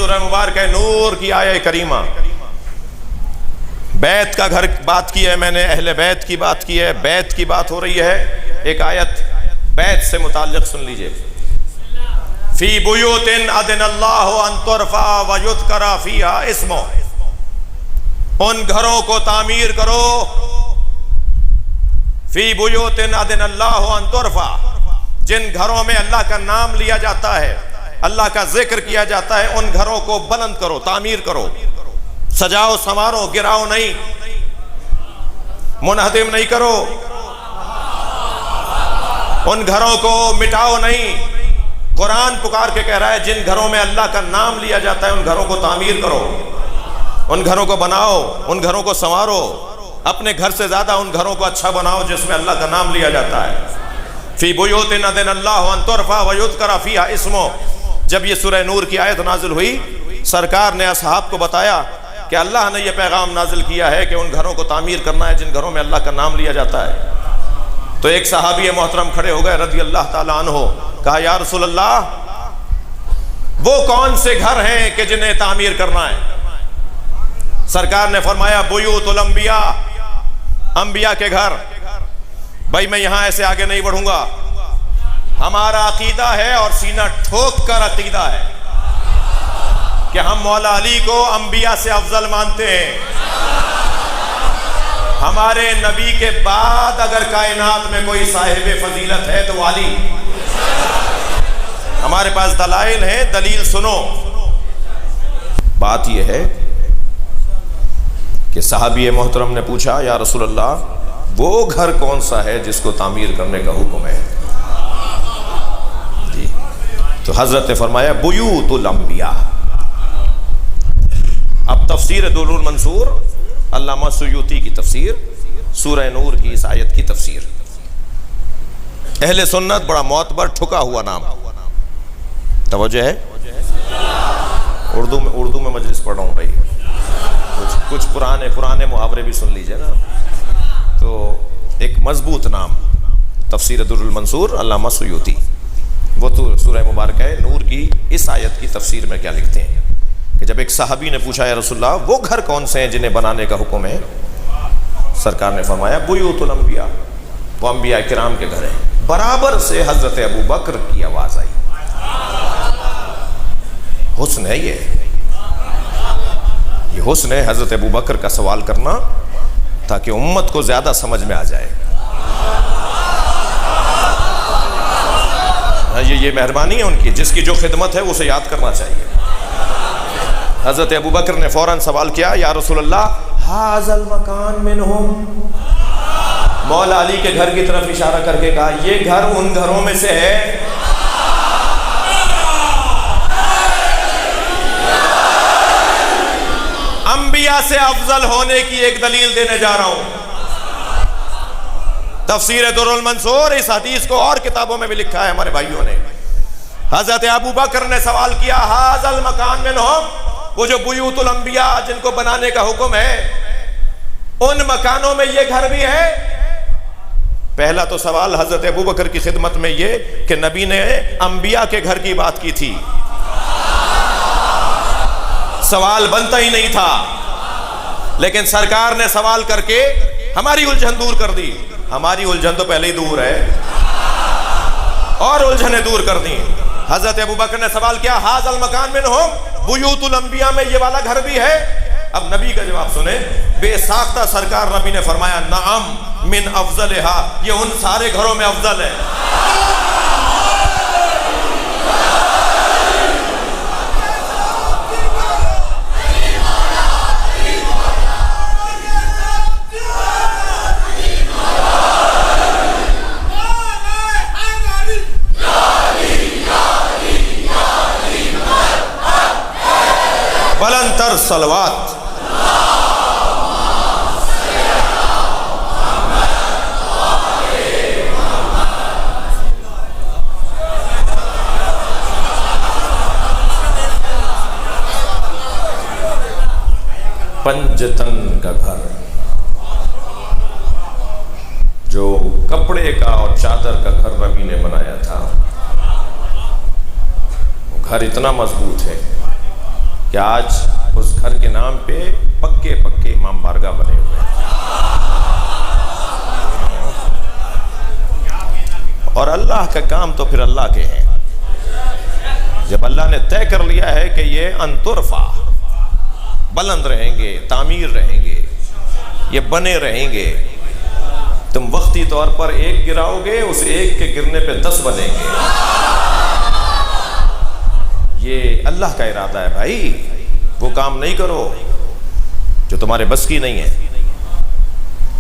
سورہ مبارک نور کی آیہ کریمہ، بیت کا گھر بات کی ہے میں نے، اہل بیت کی بات کی ہے، بیت کی بات ہو رہی ہے۔ ایک آیت بیت سے متعلق سن لیجئے، فی بیوت اذن اللہ ان ترفع ویذکر فیہا اسمہ، ان گھروں کو تعمیر کرو، فی بیوت اذن اللہ ان ترفع، جن گھروں میں اللہ کا نام لیا جاتا ہے، اللہ کا ذکر کیا جاتا ہے، ان گھروں کو بلند کرو، تعمیر کرو، سجاؤ سنوارو، گراؤ نہیں، منہدم نہیں کرو، ان گھروں کو مٹاؤ نہیں۔ قرآن پکار کے کہہ رہا ہے جن گھروں میں اللہ کا نام لیا جاتا ہے ان گھروں کو تعمیر کرو، ان گھروں کو بناؤ، ان گھروں کو سنوارو، اپنے گھر سے زیادہ ان گھروں کو اچھا بناؤ جس میں اللہ کا نام لیا جاتا ہے۔ فی بیوت اذن اللہ ان ترفع ویذکر فیہا اسمہ، جب یہ سورہ نور کی آیت نازل ہوئی، سرکار نے اصحاب کو بتایا کہ اللہ نے یہ پیغام نازل کیا ہے کہ ان گھروں کو تعمیر کرنا ہے جن گھروں میں اللہ کا نام لیا جاتا ہے۔ تو ایک صحابی محترم کھڑے ہو گئے رضی اللہ تعالیٰ عنہ، کہا یا رسول اللہ وہ کون سے گھر ہیں کہ جنہیں تعمیر کرنا ہے؟ سرکار نے فرمایا بیوت الانبیاء، انبیاء کے گھر۔ بھائی میں یہاں ایسے آگے نہیں بڑھوں گا، ہمارا عقیدہ ہے اور سینہ ٹھوک کر عقیدہ ہے کہ ہم مولا علی کو انبیاء سے افضل مانتے ہیں۔ ہمارے نبی کے بعد اگر کائنات میں کوئی صاحب فضیلت ہے تو وہ علی۔ ہمارے پاس دلائل ہیں، دلیل سنو۔ بات یہ ہے کہ صحابی محترم نے پوچھا یا رسول اللہ وہ گھر کون سا ہے جس کو تعمیر کرنے کا حکم ہے؟ جی تو حضرت نے فرمایا بیوت الانبیاء۔ اب تفسیر دور المنصور، علامہ سیوطی کی تفسیر، سورہ نور کی اس آیت کی تفسیر، اہل سنت بڑا معتبر ٹھکا ہوا نام، توجہ ہے؟ اردو میں مجلس پڑھ رہا ہوں بھائی، کچھ پرانے محاورے بھی سن لیجئے نا۔ تو ایک مضبوط نام، تفسیر دور المنصور، علامہ سیوطی، وہ تو سورہ مبارکہ نور کی اس آیت کی تفسیر میں کیا لکھتے ہیں کہ جب ایک صحابی نے پوچھا یا رسول اللہ وہ گھر کون سے ہیں جنہیں بنانے کا حکم ہے؟ سرکار نے فرمایا بیوت الانبیاء، وہ انبیاء کرام کے گھر ہیں۔ برابر سے حضرت ابو بکر کی آواز آئی۔ حسن ہے یہ حسن ہے حضرت ابو بکر کا سوال کرنا تاکہ امت کو زیادہ سمجھ میں آ جائے۔ یہ مہربانی ہے ان کی، جس کی جو خدمت ہے اسے یاد کرنا چاہیے۔ حضرت ابو بکر نے فوراً سوال کیا یا رسول اللہ ھذا المکان منہم، مولا علی کے گھر کی طرف اشارہ کر کے کہا یہ گھر ان گھروں میں سے ہے۔ انبیاء سے افضل ہونے کی ایک دلیل دینے جا رہا ہوں۔ تفسیر دور المنصور، اس حدیث کو اور کتابوں میں بھی لکھا ہے ہمارے بھائیوں نے۔ حضرت ابو بکر نے سوال کیا ھذا المکان منہم، وہ جو بیوت الانبیاء جن کو بنانے کا حکم ہے ان مکانوں میں یہ گھر بھی ہے؟ پہلا تو سوال حضرت ابو بکر کی خدمت میں یہ کہ نبی نے انبیاء کے گھر کی بات کی تھی، سوال بنتا ہی نہیں تھا، لیکن سرکار نے سوال کر کے ہماری الجھن دور کر دی۔ ہماری الجھن تو پہلے ہی دور ہے اور الجھنیں دور کر دی۔ حضرت ابو بکر نے سوال کیا ھذا المکان منہم، بیوت الانبیاء میں یہ والا گھر بھی ہے؟ اب نبی کا جواب سنیں، بے ساختہ سرکار نبی نے فرمایا نعم من افضلہا، یہ ان سارے گھروں میں افضل ہے۔ بلند تر صلوات۔ پنجتن کا گھر، جو کپڑے کا اور چادر کا گھر نبی نے بنایا تھا، وہ گھر اتنا مضبوط ہے کہ آج اس گھر کے نام پہ پکے پکے امام بارگاہ بنے ہوئے ہیں، اور اللہ کا کام تو پھر اللہ کے ہیں۔ جب اللہ نے طے کر لیا ہے کہ یہ انترفع، بلند رہیں گے، تعمیر رہیں گے، یہ بنے رہیں گے، تم وقتی طور پر ایک گراؤ گے، اس ایک کے گرنے پہ 10 بنیں گے۔ یہ اللہ کا ارادہ ہے بھائی، وہ کام نہیں کرو جو تمہارے بس کی نہیں ہے۔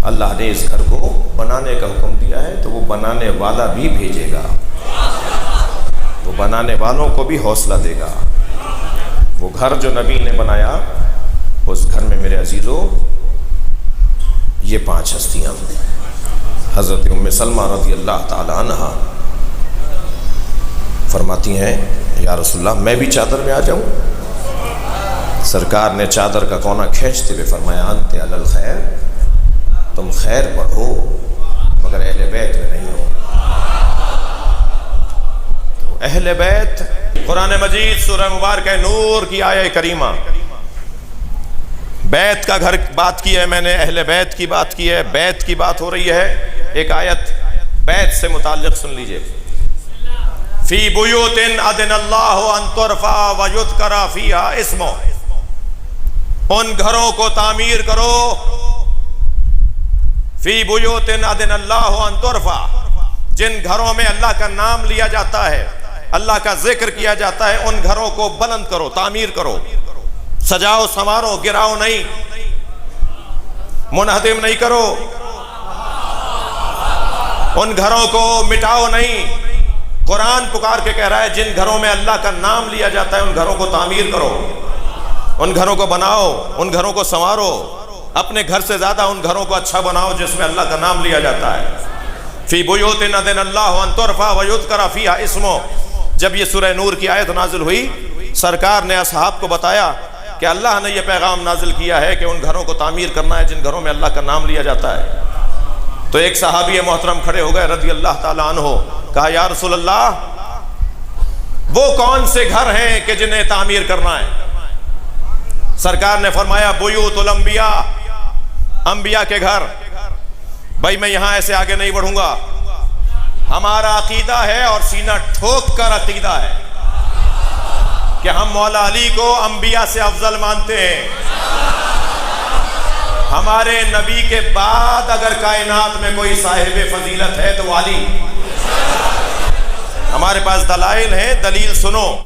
اللہ نے اس گھر کو بنانے کا حکم دیا ہے تو وہ بنانے والا بھی بھیجے گا، وہ بنانے والوں کو بھی حوصلہ دے گا۔ وہ گھر جو نبی نے بنایا، اس گھر میں میرے عزیزو یہ 5 ہستیاں، حضرت ام سلمہ رضی اللہ تعالی عنہ فرماتی ہیں یا رسول اللہ میں بھی چادر میں آ جاؤں؟ سرکار نے چادر کا کونا کھینچتے ہوئے فرمایا انت علی الخیر، تم خیر پر ہو مگر اہل بیت میں نہیں ہو۔ اہل بیت، قرآن مجید سورہ مبارکہ نور کی آیہ کریمہ، بیت کا گھر بات کی ہے میں نے، اہل بیت کی بات کی ہے، بیت کی بات ہو رہی ہے۔ ایک آیت بیت سے متعلق سن لیجئے، فی بیوت اذن اللہ ان ترفع ویذکر فیہا اسمہ، ان گھروں کو تعمیر کرو، فی بیوت اذن اللہ ان ترفع، جن گھروں میں اللہ کا نام لیا جاتا ہے، اللہ کا ذکر کیا جاتا ہے، ان گھروں کو بلند کرو، تعمیر کرو، سجاؤ سنوارو، گراؤ نہیں، منہدم نہیں کرو، ان گھروں کو مٹاؤ نہیں۔ قرآن پکار کے کہہ رہا ہے جن گھروں میں اللہ کا نام لیا جاتا ہے ان گھروں کو تعمیر کرو، ان گھروں کو بناؤ، ان گھروں کو سنوارو، اپنے گھر سے زیادہ ان گھروں کو اچھا بناؤ جس میں اللہ کا نام لیا جاتا ہے۔ فی بیوت اذن اللہ ان ترفع ویذکر فیہا اسمہ، جب یہ سورہ نور کی آیت نازل ہوئی، سرکار نے اصحاب کو بتایا کہ اللہ نے یہ پیغام نازل کیا ہے کہ ان گھروں کو تعمیر کرنا ہے جن گھروں میں اللہ کا نام لیا جاتا ہے۔ تو ایک صحابی محترم کھڑے ہو گئے رضی اللہ تعالیٰ عنہ، کہا یا رسول اللہ وہ کون سے گھر ہیں کہ جنہیں تعمیر کرنا ہے؟ سرکار نے فرمایا بیوت الانبیاء، انبیاء کے گھر۔ بھائی میں یہاں ایسے آگے نہیں بڑھوں گا، ہمارا عقیدہ ہے اور سینہ ٹھوک کر عقیدہ ہے کہ ہم مولا علی کو انبیاء سے افضل مانتے ہیں۔ ہمارے نبی کے بعد اگر کائنات میں کوئی صاحب فضیلت ہے تو وہ علی۔ ہمارے پاس دلائل ہیں، دلیل سنو۔